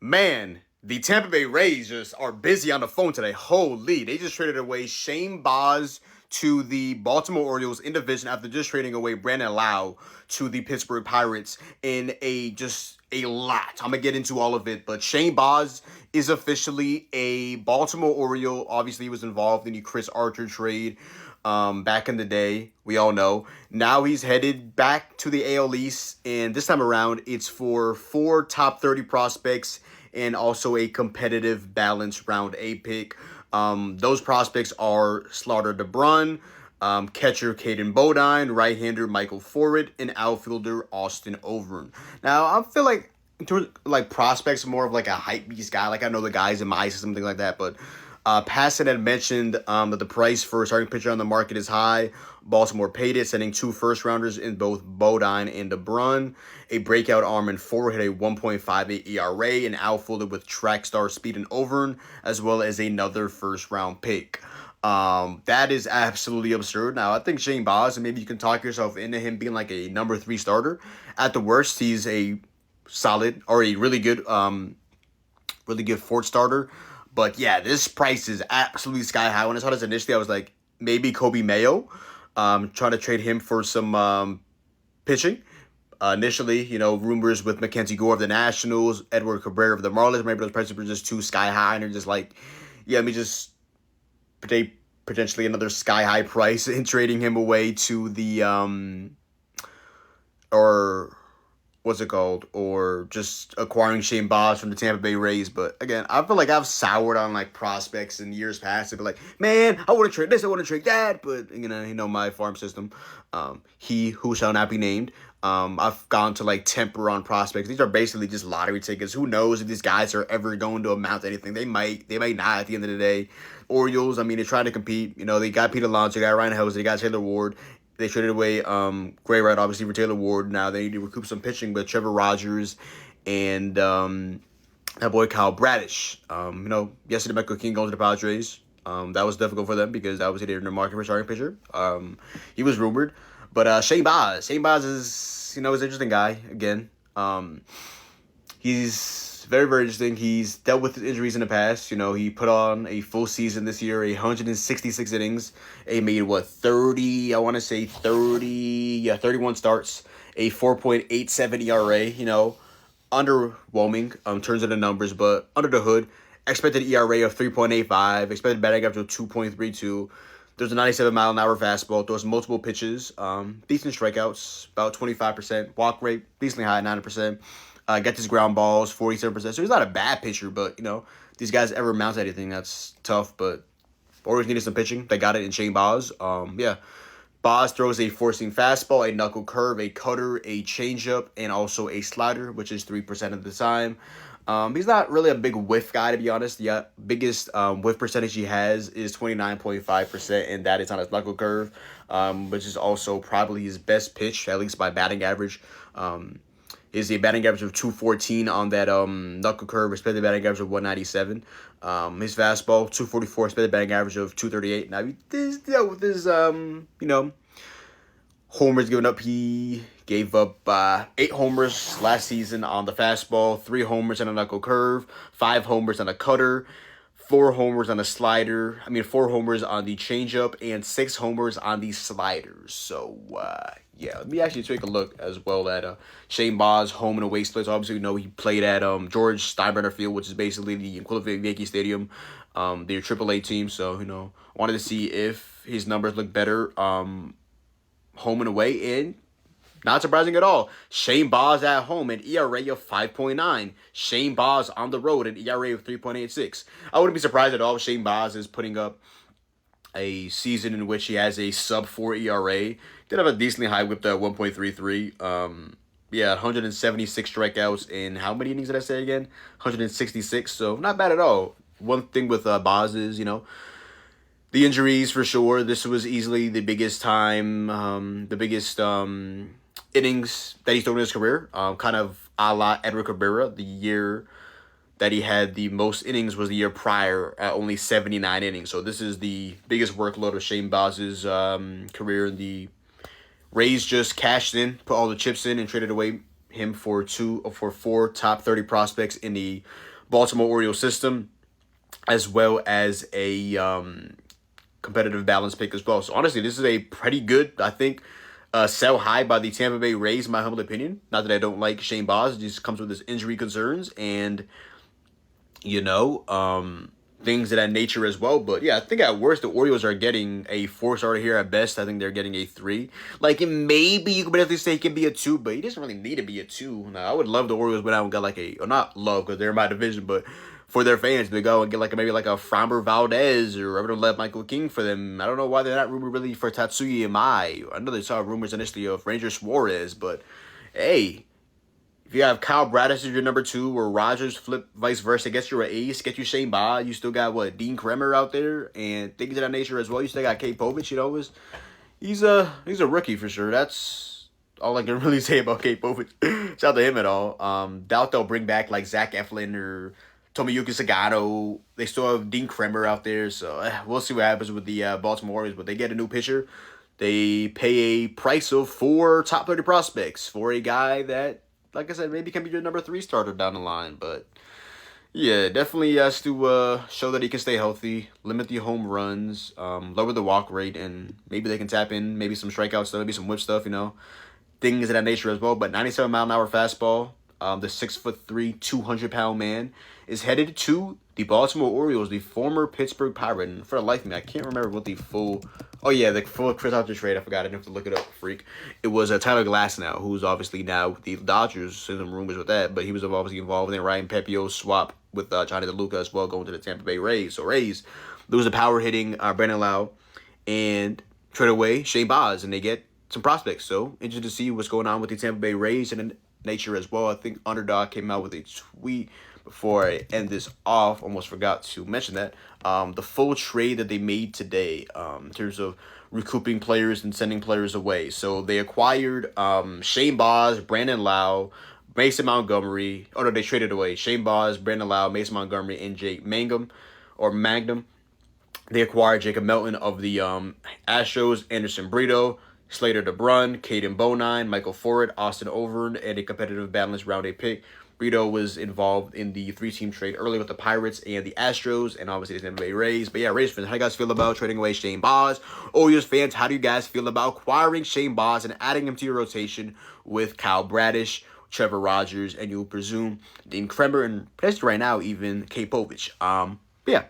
Man, the Tampa Bay Rays just are busy on the phone today. Holy, they just traded away Shane Baz to the Baltimore Orioles in division after just trading away Brandon Lau to the Pittsburgh Pirates in a lot. I'm gonna get into all of it, but Shane Baz is officially a Baltimore Oriole. Obviously, he was involved in the Chris Archer trade back in the day. We all know. Now he's headed back to the AL East, and this time around, it's for 4 top 30 prospects and also a competitive balanced round A pick. Those prospects are Slaughter DeBrun, catcher Caden Bodine, right-hander Michael Forret, and outfielder Austin Overn. Now, I feel like in terms of, like, prospects, more of like a hype beast guy. Like, I know the guys in my system, things like that, but Passan had mentioned that the price for a starting pitcher on the market is high. Baltimore paid it, sending 2 first-rounders in both Bodine and DeBrun, a breakout arm and Forward hit a 1.58 ERA, an outfielder with track star speed and Overn, as well as another first-round pick. That is absolutely absurd. Now, I think Shane Baz, and maybe you can talk yourself into him being like a number 3 starter. At the worst, he's a solid or a really good fourth starter. But yeah, this price is absolutely sky high. When I saw this initially, I was like, maybe Kobe Mayo. Trying to trade him for some pitching. Initially, rumors with Mackenzie Gore of the Nationals, Edward Cabrera of the Marlins. Maybe those prices were just too sky high, and they're just like, yeah, let me just pay potentially another sky high price in trading him away to the or what's it called? Or just acquiring Shane Baz from the Tampa Bay Rays. But again, I feel like I've soured on like prospects in years past. To be like, man, I want to trade this, I want to trade that. But my farm system, he who shall not be named. I've gone to like temper on prospects. These are basically just lottery tickets. Who knows if these guys are ever going to amount to anything? They might not at the end of the day. Orioles, they're trying to compete. They got Pete Alonso, they got Ryan Helsley, they got Taylor Ward. They traded away Gray Wright, obviously, for Taylor Ward. Now they need to recoup some pitching, but Trevor Rogers and that boy Kyle Bradish. Yesterday Michael King going to the Padres. That was difficult for them because obviously they're in the market for a starting pitcher. He was rumored. But Shane Baz is, is an interesting guy, again. He's very, very interesting. He's dealt with injuries in the past. He put on a full season this year, 166 innings. He made, 31 starts, a 4.87 ERA, underwhelming, turns into numbers, but under the hood, expected ERA of 3.85, expected batting average of 2.32. There's a 97-mile-an-hour fastball, throws multiple pitches, decent strikeouts, about 25%, walk rate, decently high, 90%. Gets his ground balls, 47%. So he's not a bad pitcher, but, these guys ever mount anything, that's tough. But Orioles needed some pitching. They got it in Shane Baz. Baz throws a four-seam fastball, a knuckle curve, a cutter, a changeup, and also a slider, which is 3% of the time. He's not really a big whiff guy, to be honest. The biggest whiff percentage he has is 29.5%, and that is on his knuckle curve, which is also probably his best pitch, at least by batting average. Is a batting average of 214 on that knuckle curve, expected batting average of 197. His fastball, 244, expected batting average of 238. Now, with his homers given up, he gave up 8 homers last season on the fastball, 3 homers on a knuckle curve, 5 homers on a cutter, 4 homers on a slider. 4 homers on the changeup, and 6 homers on the sliders. So, let me actually take a look as well at Shane Baz home and away splits. Obviously, he played at George Steinbrenner Field, which is basically the equivalent of Yankee Stadium, their AAA team. So, wanted to see if his numbers look better home and away, and not surprising at all. Shane Baz at home, an ERA of 5.9. Shane Baz on the road, an ERA of 3.86. I wouldn't be surprised at all if Shane Baz is putting up a season in which he has a sub-4 ERA. Did have a decently high whip at 1.33. 176 strikeouts in how many innings did I say again? 166, so not bad at all. One thing with Baz is, the injuries for sure. This was easily the biggest innings that he's thrown in his career. Kind of a la Edward Cabrera. The year that he had the most innings was the year prior at only 79 innings. So this is the biggest workload of Shane Baz's career. The Rays just cashed in, put all the chips in, and traded away him for four top 30 prospects in the Baltimore Orioles system, as well as a competitive balance pick as well. So honestly, this is a pretty good, I think, sell high by the Tampa Bay Rays, in my humble opinion. Not that I don't like Shane Baz, it just comes with his injury concerns and, you know, things of that nature as well. But yeah, I think at worst the Orioles are getting a 4-star here. At best, I think they're getting a 3. Like, maybe you could definitely say it can be a 2, but he doesn't really need to be a 2. Now, I would love the Orioles went out and got like a, or not love because they're in my division, but for their fans to go and get like maybe like a Framber Valdez or Robert Lev Michael King for them. I don't know why they're not rumored really for Tatsuya Imai. I know they saw rumors initially of Ranger Suarez, but hey, if you have Kyle Bradish as your number 2 or Rogers flip vice versa, gets you an ace, get you Shane Baz, you still got what, Dean Kremer out there and things of that nature as well. You still got Kate Povich, you know, he's a rookie for sure. That's all I can really say about Kate Povich. Shout out to him at all. Doubt they'll bring back like Zach Eflin or Tomoyuki Sagano. They still have Dean Kremer out there, so we'll see what happens with the Baltimore Orioles. But they get a new pitcher. They pay a price of 4 top 30 prospects for a guy that, like I said, maybe can be your number 3 starter down the line. But yeah, definitely has to show that he can stay healthy, limit the home runs, lower the walk rate, and maybe they can tap in maybe some strikeout stuff, maybe some whip stuff, you know, things of that nature as well. But 97-mile-an-hour fastball, the 6'3", 200-pound man is headed to the Baltimore Orioles, the former Pittsburgh Pirate. And for the life of me, I can't remember what the full... Oh, yeah, the full Chris Archer trade. I forgot. I didn't have to look it up, freak. It was Tyler Glasnow, who's obviously now with the Dodgers. Some rumors with that, but he was obviously involved in Ryan Pepio's swap with Johnny DeLuca as well, going to the Tampa Bay Rays. So Rays lose a power-hitting Brandon Lau and trade away Shane Baz, and they get some prospects. So interested to see what's going on with the Tampa Bay Rays and in nature as well. I think Underdog came out with a tweet before I end this off. Almost forgot to mention that. The full trade that they made today in terms of recouping players and sending players away. So they acquired Shane Baz, Brandon Lau, Mason Montgomery. Oh, no, they traded away Shane Baz, Brandon Lau, Mason Montgomery, and Jake Mangum or Magnum. They acquired Jacob Melton of the Astros, Anderson Brito, Slater DeBrun, Caden Bonine, Michael Ford, Austin Overn, and a competitive balance round 8 pick. Brito was involved in the 3-team trade early with the Pirates and the Astros, and obviously the Tampa Bay Rays. But yeah, Rays fans, how do you guys feel about trading away Shane Baz? Orioles fans, how do you guys feel about acquiring Shane Baz and adding him to your rotation with Kyle Bradish, Trevor Rogers, and you'll presume Dean Kremer, and potentially right now even Kate Povich? Yeah.